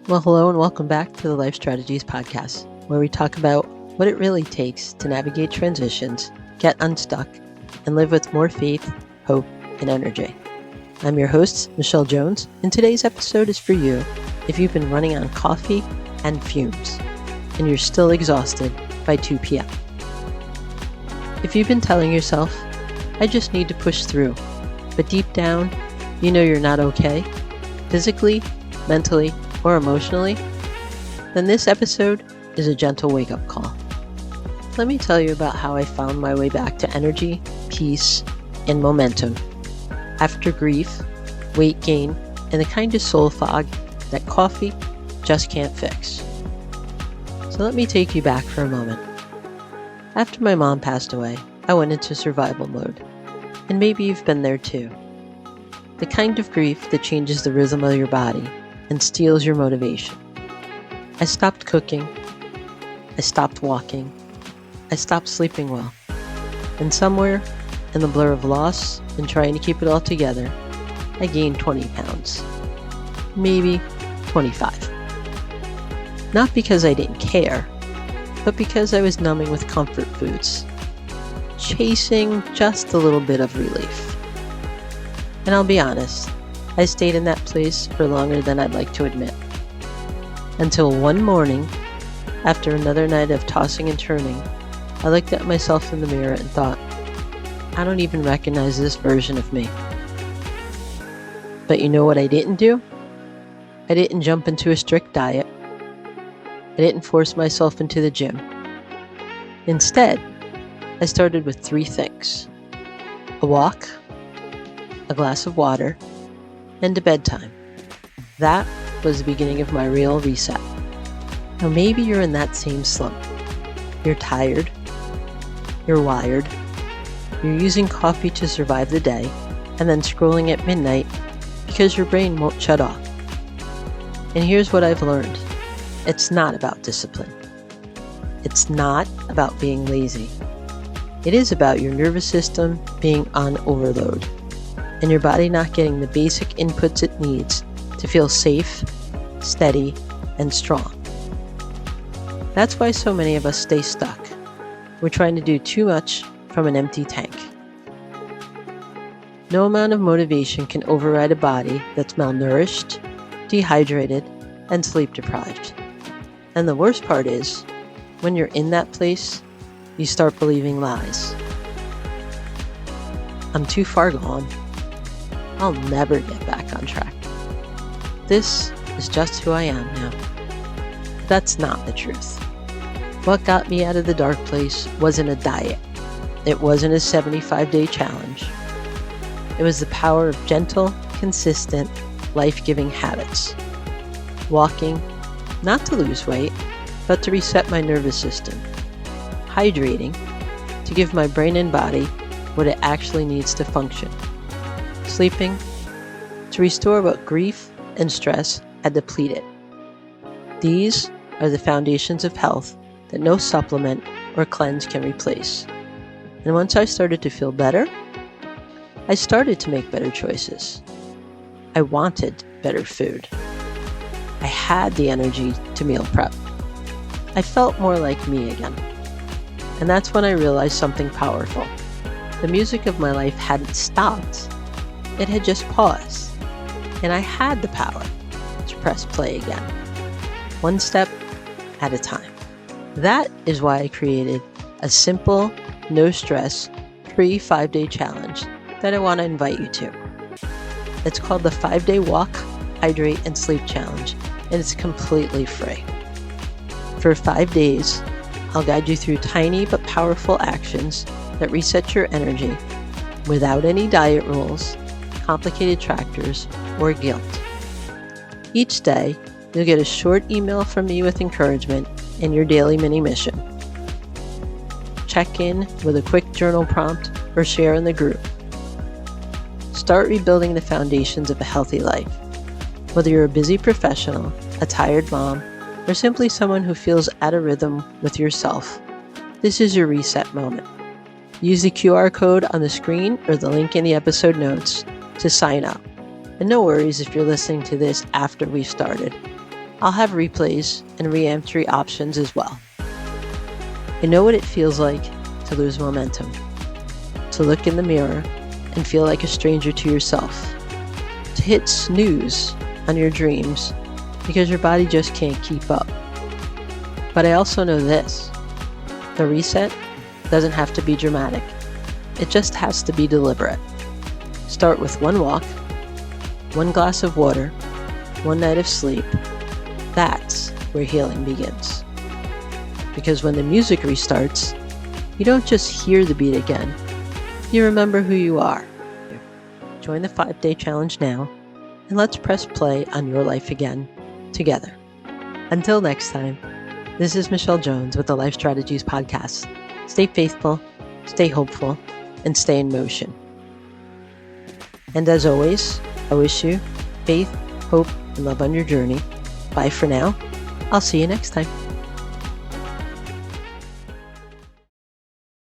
Well, hello and welcome back to the Life Strategies Podcast, where we talk about what it really takes to navigate transitions, get unstuck, and live with more faith, hope, and energy. I'm your host, Michelle Jones, and today's episode is for you if you've been running on coffee and fumes, and you're still exhausted by 2 p.m. If you've been telling yourself, I just need to push through, but deep down, you know you're not okay, physically, mentally, or emotionally, then this episode is a gentle wake-up call. Let me tell you about how I found my way back to energy, peace, and momentum after grief, weight gain, and the kind of soul fog that coffee just can't fix. So let me take you back for a moment. After my mom passed away, I went into survival mode, and maybe you've been there too. The kind of grief that changes the rhythm of your body and steals your motivation. I stopped cooking. I stopped walking. I stopped sleeping well. And somewhere in the blur of loss and trying to keep it all together, I gained 20 pounds. Maybe 25. Not because I didn't care, but because I was numbing with comfort foods, chasing just a little bit of relief. And I'll be honest, I stayed in that place for longer than I'd like to admit. Until one morning, after another night of tossing and turning, I looked at myself in the mirror and thought, I don't even recognize this version of me. But you know what I didn't do? I didn't jump into a strict diet. I didn't force myself into the gym. Instead, I started with 3 things: a walk, a glass of water, and to bedtime. That was the beginning of my real reset. Now maybe you're in that same slump. You're tired. You're wired. You're using coffee to survive the day and then scrolling at midnight because your brain won't shut off. And here's what I've learned. It's not about discipline. It's not about being lazy. It is about your nervous system being on overload and your body not getting the basic inputs it needs to feel safe, steady, and strong. That's why so many of us stay stuck. We're trying to do too much from an empty tank. No amount of motivation can override a body that's malnourished, dehydrated, and sleep deprived. And the worst part is, when you're in that place, you start believing lies. I'm too far gone. I'll never get back on track. This is just who I am now. But that's not the truth. What got me out of the dark place wasn't a diet. It wasn't a 75-day challenge. It was the power of gentle, consistent, life-giving habits. Walking, not to lose weight, but to reset my nervous system. Hydrating, to give my brain and body what it actually needs to function. Sleeping, to restore what grief and stress had depleted. These are the foundations of health that no supplement or cleanse can replace. And once I started to feel better, I started to make better choices. I wanted better food. I had the energy to meal prep. I felt more like me again. And that's when I realized something powerful. The music of my life hadn't stopped. It had just paused. And I had the power to press play again. One step at a time. That is why I created a simple, no-stress, free 5-day challenge that I want to invite you to. It's called the 5-Day Walk, Hydrate, and Sleep Challenge, and it's completely free. For 5 days, I'll guide you through tiny but powerful actions that reset your energy without any diet rules, complicated trackers, or guilt. Each day, you'll get a short email from me with encouragement and your daily mini mission. Check in with a quick journal prompt or share in the group. Start rebuilding the foundations of a healthy life. Whether you're a busy professional, a tired mom, or simply someone who feels out of rhythm with yourself, this is your reset moment. Use the QR code on the screen or the link in the episode notes to sign up. And no worries if you're listening to this after we've started. I'll have replays and re-entry options as well. I know what it feels like to lose momentum, to look in the mirror and feel like a stranger to yourself, to hit snooze on your dreams because your body just can't keep up. But I also know this: the reset doesn't have to be dramatic. It just has to be deliberate. Start with one walk, one glass of water, one night of sleep. That's where healing begins. Because when the music restarts, you don't just hear the beat again, you remember who you are. Join the 5-day challenge now, and let's press play on your life again, together. Until next time, this is Michelle Jones with the Life Strategies Podcast. Stay faithful, stay hopeful, and stay in motion. And as always, I wish you faith, hope, and love on your journey. Bye for now. I'll see you next time.